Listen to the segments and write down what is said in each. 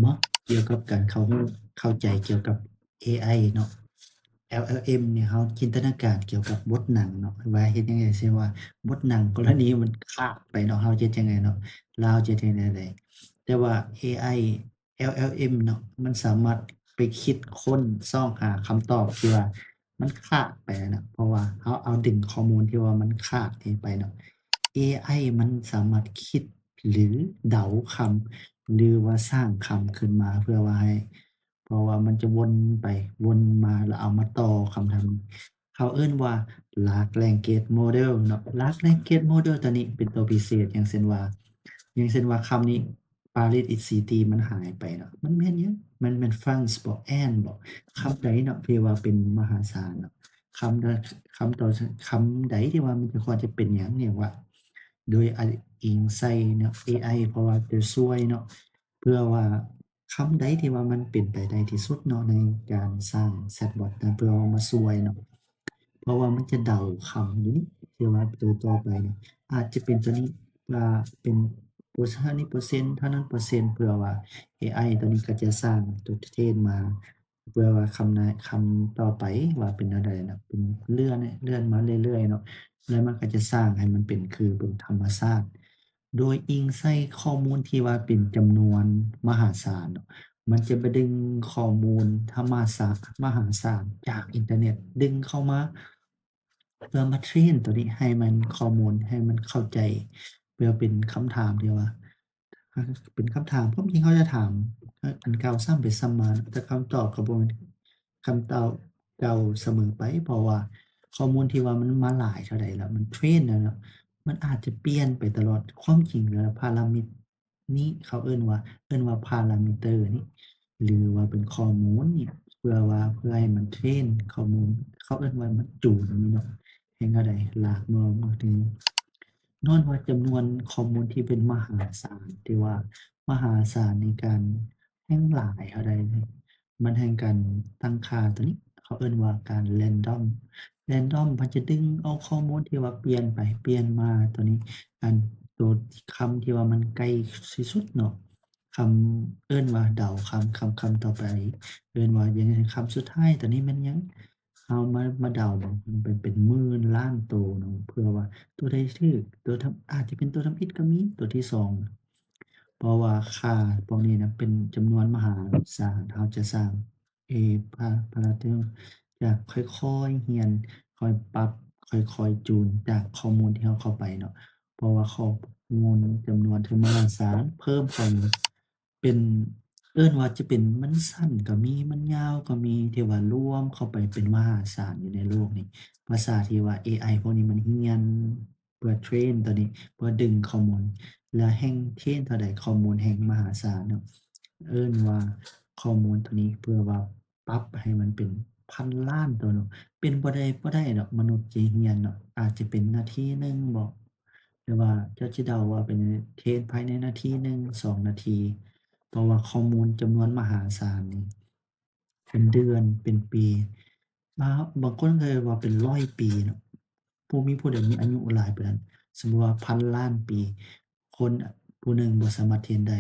เนาะเกี่ยวกับการเข้าใจเกี่ยวกับเอไอเนาะ LLM เนี่ยเราจินตนาการเกี่ยวกับบทหนังเนาะว่าเฮ็ดจั่งใดสิว่าบทหนังกรณีมันพลาดไปเนาะเราจะเฮ็ดจั่งใดเนาะเราจะเฮ็ดจั่งใดแต่ว่าเอไอ LLM เนาะมันสามารถไปคิดค้นซอกหาคำตอบที่ว่ามันคลาดไปอะเนาะเพราะว่าเราเอาดึงข้อมูลที่ว่ามันคลาดนี้ไปเนาะเอไอมันสามารถคิดหรือเดาคำ หรือว่าสร้างคำขึ้นมาเพื่อว่าให้เพราะว่ามันจะวนไปวนมาแล้วเอามาต่อคำทำเขาเอิ้นว่า Large Language Model เนาะ Large Language Model ตัวนี้เป็นตัวพิเศษอย่างเช่นว่าคำนี้ Paris is City มันหายไปเนาะมันแม่นหยังมันแม่น France บ่ Ant บ่คำใดเนาะที่ว่าเป็นมหาศาลเนาะคำใดคำต่อชคำใดที่ว่ามันจะควรจะเป็นหยังเนี่ยว่าโดยอิงใส่เนาะเอไอเพราะว่าจะช่วยเนาะ เพื่อว่าคำใดที่ว่ามันเป็นไปได้ที่สุดเนาะในการสร้างแชตบอตนะเพื่อเอามาช่วยเนาะเพราะว่ามันจะเดาคำอยู่นี่ที่ว่าตัวต่อไปเนี่ยอาจจะเป็นตัวนี้เป็นเท่านี้เปอร์เซ็นต์เท่านั้นเปอร์เซ็นต์เพื่อว่าเอไอตัวนี้ก็จะสร้างตัวเทรนมาเพื่อว่าคำต่อไปว่าเป็นแนวใดเนาะเป็นเลื่อนมาเรื่อยๆเนาะแล้วมันก็จะสร้างให้มันเป็นคือเป็นธรรมชาติ โดยอิงใส่ข้อมูลที่ว่าเป็นจำนวนมหาศาลเนาะมันจะไปดึงข้อมูลมหาศาลจากอินเทอร์เน็ตดึงเข้ามาเพื่อมาเทรนตัวนี้ให้มันข้อมูลให้มันเข้าใจเพื่อเป็นคำถามที่ว่าเป็นคำถามความจริงเขาจะถามอันเก่าซ้ำไปซ้ำมาแต่คำตอบก็บ่แม่นคำตอบเก่าเสมอไปเพราะว่าข้อมูลที่ว่ามันมาหลายเท่าใดแล้วมันเทรนแล้วเนาะ มันอาจจะเปลี่ยนไปตลอดความจริงแล้วพารามิดนี้เขาเอิ้นว่าพารามิเตอร์นี่หรือว่าเป็นข้อมูลนี่เพื่อให้มันเทรนข้อมูลเขาเอิ้นว่ามันจูนนี่เนาะแฮ่งอันใดลากมาถึงย้อนว่าจำนวนข้อมูลที่เป็นมหาศาลที่ว่ามหาศาลในการแฮ่งหลายเท่าใดนี่มันแฮ่งการตั้งค่าตัวนี้เขาเอิ้นว่าการ random มันจะดึงเอาข้อมูลที่ว่าเปลี่ยนไปเปลี่ยนมาตัวนี้อันตัวคำที่ว่ามันใกล้ที่สุดเนาะคำเอิ้นว่าเดาคำต่อไปเอิ้นว่าอย่างคำสุดท้ายตัวนี้แม่นหยังเอามาเดามันเป็นหมื่นล้านตัวเนาะเพื่อว่าตัวใดถูกตัวทำอาจจะเป็นตัวทำอิฐก็มีตัวที่2เพราะว่าค่าพวกนี้น่ะเป็นจำนวนมหาศาลเราจะสร้างพาราเทล จะค่อยๆเรียนค่อยปรับค่อยๆจูนจากข้อมูลที่เราเข้าไปเนาะเพราะว่าข้อมูลจำนวนที่มหาศาลเพิ่มเข้ามาเป็นเอิ้นว่าจะเป็นมันสั้นก็มีมันยาวก็มีที่ว่ารวมเข้าไปเป็นมหาศาลอยู่ในโลกนี้ภาษาที่ว่าเอไอพวกนี้มันเรียนเพื่อเทรนตัวนี้เพื่อดึงข้อมูลแล้วแฮ่งเทรนเท่าใดข้อมูลแฮ่งมหาศาลเนาะเอิ้นว่าข้อมูลตัวนี้เพื่อว่าปรับให้มันเป็น 1,000,000,000ตัวเนาะเป็นบ่ได้ดอกมนุษย์สิเรียนเนาะอาจจะเป็นนาทีหนึ่งบ่หรือว่าเจ้าสิเดาว่าเป็นเทรนภายในนาทีหนึ่ง2นาทีเพราะว่าข้อมูลจำนวนมหาศาลนี่เป็นเดือนเป็นปีบางคนก็เลยว่าเป็น100ปีเนาะบ่มีผู้ใดมีอายุหลายปานนั้นสมมุติว่า1,000,000,000ปีคนผู้หนึ่งบ่สามารถเทรนได้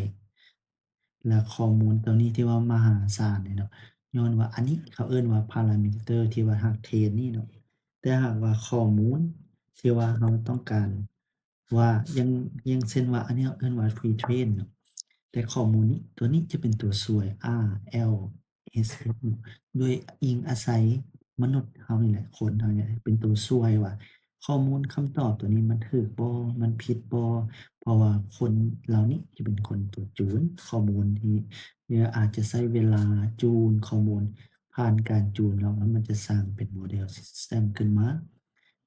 แล้วข้อมูลตัวนี้ที่ว่ามหาศาลนี่เนาะ ย้อนว่าอันนี้เขาเอิ้นว่า parameter ที่ว่าเราเทรนนี่เนาะแต่หากว่าข้อมูลที่ว่าเราต้องการว่าอย่างเช่นว่าอันนี้เราเอิ้นว่า pre-train เนาะแต่ข้อมูลนี้ตัวนี้จะเป็นตัวช่วย RLHF เนาะโดยอิงอาศัยมนุษย์เรานี่แหละคนเราเนี่ยแหละเป็นตัวช่วยว่าข้อมูลคำตอบตัวนี้มันถูกบ่มันผิดบ่เพราะว่าคนเหล่านี้จะเป็นคนตรวจจูนข้อมูลที่ เนี่ยอาจจะใช้เวลาจูนข้อมูลผ่านการจูนแล้วมันจะสร้างเป็น Model System ขึ้นมา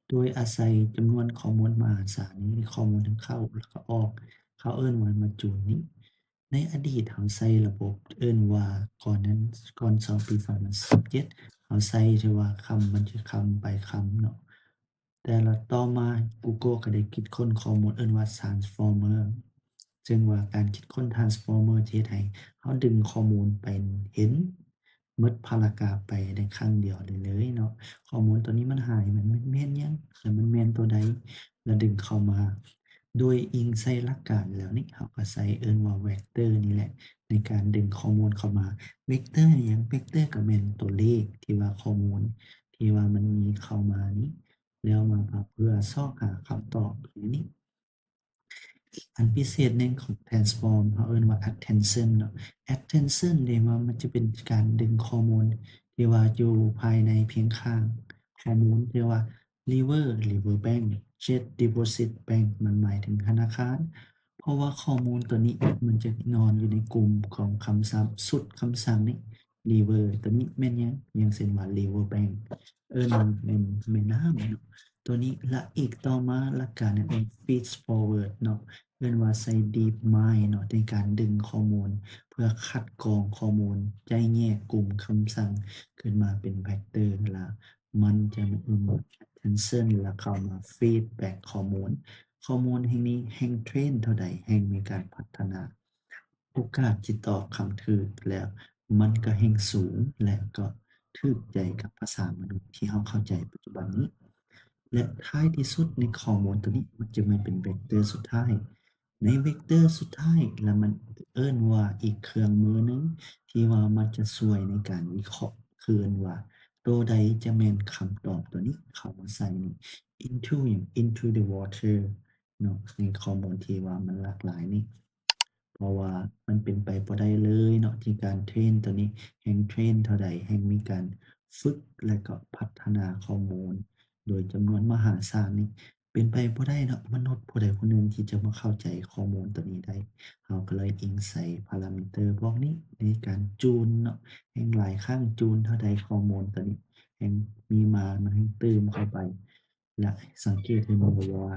โดยอาศัยจำนวนข้อมูลมหาศาลนี้ข้อมูลทั้งเข้าแล้วก็ออกเขาเอิ้นว่ามาจูนนี้ในอดีตเราใช้ระบบเอิ้นว่าก่อนนั้นก่อนปี2017เราใช้ที่ว่าคำมันจะคำไปคำเนาะแต่ละต่อมา Google ก็ได้คิดค้นข้อมูลเอิ้นว่า Transformer ซึ่งว่าการคิดค้น Transformer ที่เฮ็ดให้ เราดึงข้อมูลไปเห็นหมดพารากราฟไปในครั้งเดียวได้เลยเนาะข้อมูลตัวนี้มันหายมันแม่นหยังแล้วมันแม่นตัวใดแล้วดึงเข้ามา โดยอิงใส่หลักการแล้วนี่เราก็ใช้เอิ้นว่า vector นี่แหละในการดึงข้อมูลเข้ามา vector อิหยัง vector ก็แม่นตัวเลขที่ว่าข้อมูลที่ว่ามันมีเข้ามานี้แล้วมาเพื่อซอกหาคำตอบอย่างนี้ อันพิเศษหนึ่งของ transform เขาเอิ้นว่า attention เนาะ attention นี่ว่ามันจะเป็นการดึงข้อมูลที่ว่าอยู่ภายในเพียงข้างข้อมูลที่ว่า river bank jet deposit bank มันหมายถึงธนาคาร เพราะว่าข้อมูลตัวนี้มันจะนอนอยู่ในกลุ่มของคำศัพท์สุดคำสั่งนี้ river ตัวนี้แม่นหยังอย่างเช่นว่า river bank เอิ้นว่าแม่น้ำเนาะตัวนี้และอีกต่อมาหลักการหนึ่งเป็น feed forward เนาะ เรียกว่าใช้ DeepMind เนาะในการดึงข้อมูลเพื่อคัดกรองข้อมูลแยกแยกกลุ่มคำสั่งขึ้นมาเป็น vector แล้วมันจะมา attention แล้วเข้ามาฟีดแบ็กข้อมูลข้อมูลแห่งนี้แฮ่งเทรนเท่าใดแฮ่งมีการพัฒนาโอกาสที่ตอบคำถูกแล้วมันก็แฮ่งสูงและก็ถูกใจกับภาษามนุษย์ที่เราเข้าใจปัจจุบันนี้ และท้ายที่สุดในข้อมูลตัวนี้มันจะมาเป็นเวกเตอร์สุดท้ายในเวกเตอร์สุดท้ายแล้วมันเอิ้นว่าอีกเครื่องมือหนึ่งที่ว่ามันจะช่วยในการวิเคราะห์คือเอิ้นว่าตัวใดจะแม่นคำตอบตัวนี้เข้ามาใส่นี่ into หยัง into the water เนาะในข้อมูลที่ว่ามันหลากหลายนี่เพราะว่ามันเป็นไปบ่ได้เลยเนาะที่การเทรนตัวนี้แฮ่งเทรนเท่าใดแฮ่งมีการฝึกและก็พัฒนาข้อมูล โดยจำนวนมหาศาลนี่เป็นไปบ่ได้เนาะมนุษย์ผู้ใดผู้หนึ่งที่จะมาเข้าใจข้อมูลตัวนี้ได้เราก็เลยอิงใส่พารามิเตอร์พวกนี้ในการจูนเนาะแฮ่งหลายครั้งจูนเท่าใดข้อมูลตัวนี้แฮ่งมีมามันแฮ่งเติมเข้าไปและสังเกตให้รู้ว่า